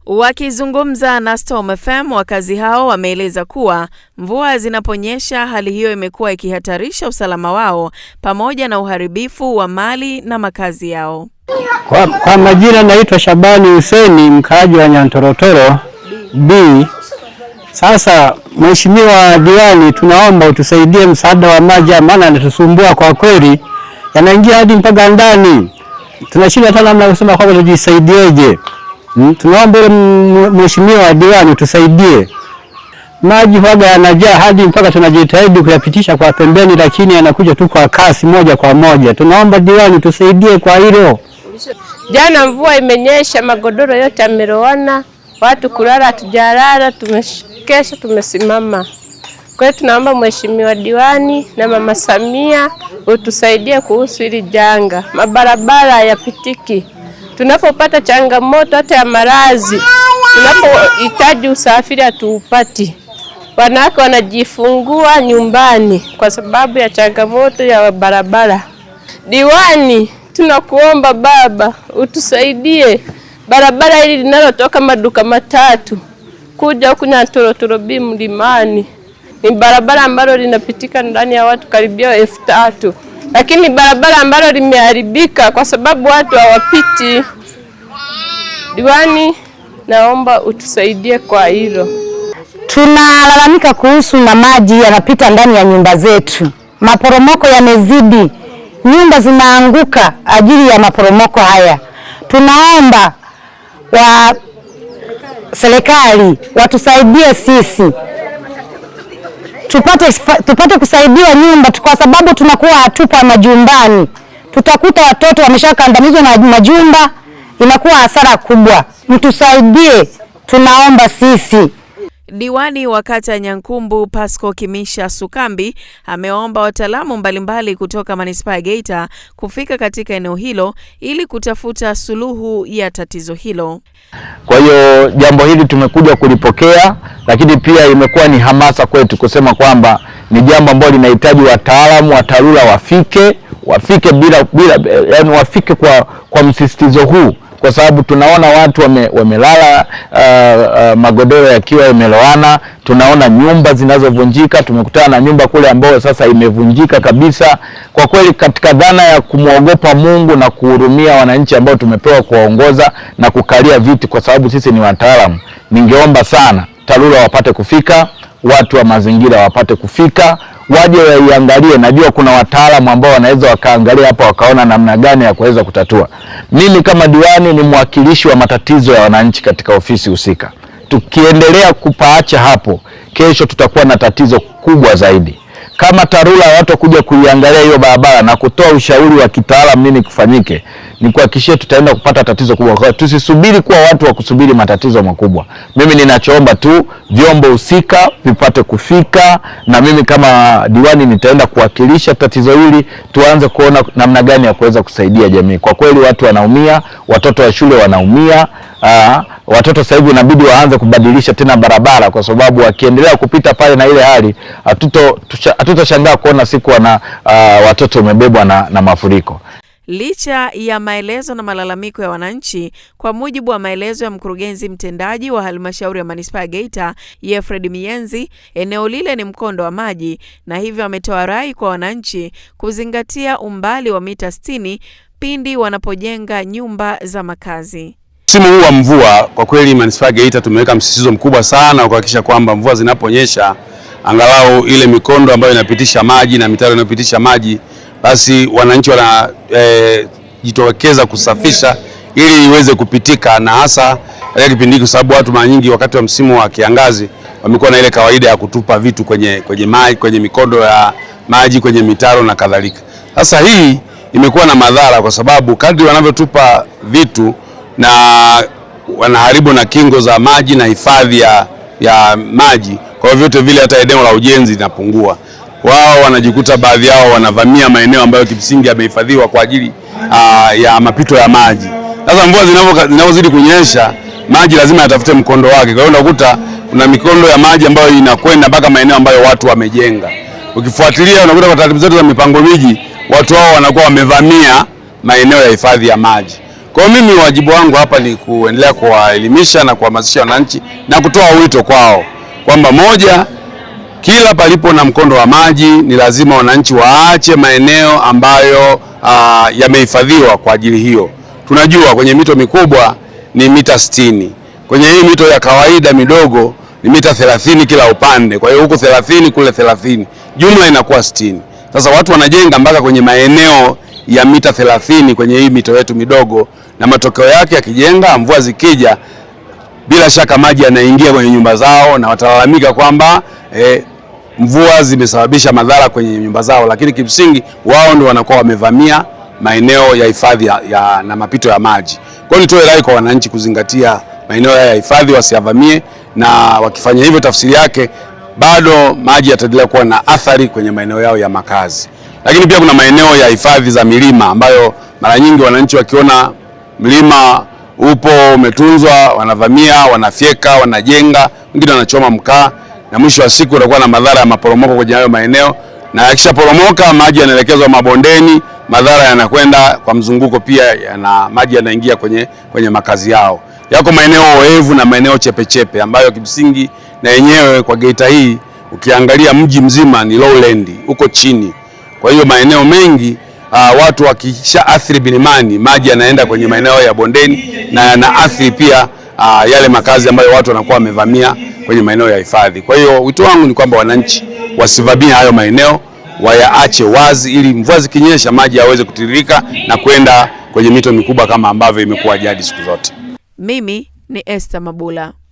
Wakizungumza na Storm FM, wakazi hao wameeleza kuwa mvua zinaponyesha hali hiyo imekuwa ikihatarisha usalama wao pamoja na uharibifu wa mali na makazi yao. Kwa majina naitwa Shabani Huseni, mkaaji wa Nyantorotoro B. Sasa Mheshimiwa Diwani, tunaomba utusaidie msaada wa maji, maana yanatusumbua kwa kweli, yanaingia hadi mpaka ndani. Tunashinda hata namna kusema kwamba tujisaidieje. Tunaomba Mheshimiwa Diwani utusaidie. Maji huaga yanajaa hadi mpaka tunajitahidi kuyapitisha kwa pembeni, lakini yanakuja tu kwa kasi moja kwa moja. Tunaomba Diwani tusaidie kwa hilo. Jana mvua imenyesha, magodoro yote yamelowana, watu kulala hatujalala, tumekesha tumesimama. Kwa hiyo tunaomba Mheshimiwa Diwani na Mama Samia utusaidie kuhusu hili janga. Mabarabara yapitiki. Tunapopata changamoto hata ya maradhi, tunapohitaji usafiri hatuupati. Wanawake wanajifungua nyumbani kwa sababu ya changamoto ya barabara. Diwani, tunakuomba baba utusaidie barabara hili linalotoka maduka matatu kuja huku Nyantorotoro B Mlimani. Ni barabara ambalo linapitika ndani ya watu karibia 3000. Lakini barabara ambalo limeharibika kwa sababu watu hawapiti. Diwani, naomba utusaidie kwa hilo. Tunalalamika kuhusu na maji yanapita ndani ya nyumba zetu. Maporomoko yamezidi. Nyumba zinaanguka ajili ya maporomoko haya. Tunaomba serikali watusaidie sisi. Tupate kusaidiwa nyumba kwa sababu tunakuwa hatupa majumbani. Tutakuta watoto wameshakandamizwa na majumba, inakuwa hasara kubwa. Mtusaidie, tunaomba sisi. Diwani wa kata Nyankumbu Pasco Kimisha Sukambi ameomba wataalamu mbalimbali kutoka Manispaa ya Geita kufika katika eneo hilo ili kutafuta suluhu ya tatizo hilo. Kwa hiyo jambo hili tumekuja kulipokea, lakini pia imekuwa ni hamasa kwetu kusema kwamba ni jambo ambalo linahitaji wataalamu wa TARURA wafike bila yani wafike kwa msisitizo huu, kwa sababu tunaona watu wamelala magodoro yakiwa yamelowana, tunaona nyumba zinazovunjika. Tumekutana na nyumba kule ambayo sasa imevunjika kabisa. Kwa kweli katika dhana ya kumwogopa Mungu na kuhurumia wananchi ambao tumepewa kuwaongoza na kukalia viti kwa sababu sisi ni wataalamu, ningeomba sana TARURA wapate kufika, watu wa mazingira wapate kufika, waje waiangalie. Najua kuna wataalamu ambao wanaweza wakaangalia hapa wakaona namna gani ya kuweza kutatua. Mimi kama diwani ni mwakilishi wa matatizo ya wananchi katika ofisi husika. Tukiendelea kupaacha hapo, kesho tutakuwa na tatizo kubwa zaidi. Kama TARURA watu kuja kuiangalia hiyo barabara na kutoa ushauri wa kitaalamu nini kufanyike, ni kuhakikishia tutaenda kupata tatizo kubwa. Kwa tusisubiri kuwa watu wa kusubiri matatizo makubwa. Mimi ninachoomba tu vyombo husika vipate kufika, na mimi kama diwani nitaenda kuwakilisha tatizo hili, tuanze kuona namna gani ya kuweza kusaidia jamii. Kwa kweli watu wanaumia, watoto wa shule wanaumia. Watoto sasa hivi inabidi waanze kubadilisha tena barabara, kwa sababu wakiendelea kupita pale na ile hali hatutashangaa kuona siku watoto wamebebwa na mafuriko. Licha ya maelezo na malalamiko ya wananchi, kwa mujibu wa maelezo ya mkurugenzi mtendaji wa halmashauri ya Manispaa ya Geita, Fred Mienzi, eneo lile ni mkondo wa maji na hivyo ametoa rai kwa wananchi kuzingatia umbali wa mita 60 pindi wanapojenga nyumba za makazi. Msimu huu wa mvua kwa kweli Manispaa ya Geita tumeweka msisitizo mkubwa sana kuhakikisha kwamba mvua zinaponyesha angalau ile mikondo ambayo inapitisha maji na mitaro inayopitisha maji, basi wananchi jitokeza kusafisha ili iweze kupitika, na hasa katika kipindi kwa sababu watu mara nyingi wakati wa msimu wa kiangazi wamekuwa na ile kawaida ya kutupa vitu kwenye maji, kwenye mikondo ya maji, kwenye mitaro na kadhalika. Sasa hii imekuwa na madhara kwa sababu kadri wanavyotupa vitu na wanaharibu na kingo za maji na hifadhi ya maji, kwa vyote vile hata eneo la ujenzi linapungua. Wao wanajikuta baadhi yao wanavamia maeneo ambayo kimsingi yamehifadhiwa kwa ajili ya mapito ya maji. Sasa mvua zinapozidi kunyesha, maji lazima yatafute mkondo wake. Kwa hiyo unakuta kuna mikondo ya maji ambayo inakwenda mpaka maeneo ambayo watu wamejenga. Ukifuatilia unakuta kwa taratibu zetu za mipango miji, watu hao wanakuwa wamevamia maeneo ya hifadhi ya maji. Kwa mimi wajibu wangu hapa ni kuendelea kuwaelimisha na kuhamasisha wananchi na kutoa wito kwao kwamba moja, kila palipo na mkondo wa maji ni lazima wananchi waache maeneo ambayo yamehifadhiwa kwa ajili hiyo. Tunajua kwenye mito mikubwa ni mita 60. Kwenye hii mito ya kawaida midogo ni mita 30 kila upande. Kwa hiyo huku 30 kule 30. Jumla inakuwa 60. Sasa watu wanajenga mpaka kwenye maeneo ya mita 30 kwenye hii mito yetu midogo, na matokeo yake yakijenga, mvua zikija, bila shaka maji yanaingia kwenye nyumba zao na watalalamika kwamba mvua zimesababisha madhara kwenye nyumba zao, lakini kimsingi wao ndio wanakuwa wamevamia maeneo ya hifadhi na mapito ya maji. Kwa hiyo nitoe rai kwa wananchi kuzingatia maeneo ya hifadhi, wasiyavamie, na wakifanya hivyo tafsiri yake bado maji yataendelea kuwa na athari kwenye maeneo yao ya makazi. Lakini pia kuna maeneo ya hifadhi za milima ambayo mara nyingi wananchi wakiona mlima upo umetunzwa, wanavamia, wanafyeka, wanajenga, wengine wanachoma mkaa, na mwisho wa siku utakuwa na madhara ya maporomoko kwenye hayo maeneo, na yakishaporomoka maji yanaelekezwa mabondeni, madhara yanakwenda kwa mzunguko pia, maji yanaingia kwenye makazi yao. Yako maeneo oevu na maeneo chepechepe ambayo kimsingi na yenyewe kwa Geita hii ukiangalia mji mzima ni lowland, uko chini. Kwa hiyo maeneo mengi watu wakisha athiri milimani, maji yanaenda kwenye maeneo ya bondeni na yanaathiri pia yale makazi ambayo watu wanakuwa wamevamia kwenye maeneo ya hifadhi. Kwa hiyo wito wangu ni kwamba wananchi wasivamie hayo maeneo, wayaache wazi ili mvua zikinyesha maji yaweze kutiririka na kwenda kwenye mito mikubwa kama ambavyo imekuwa jadi siku zote. Mimi ni Esther Mabula.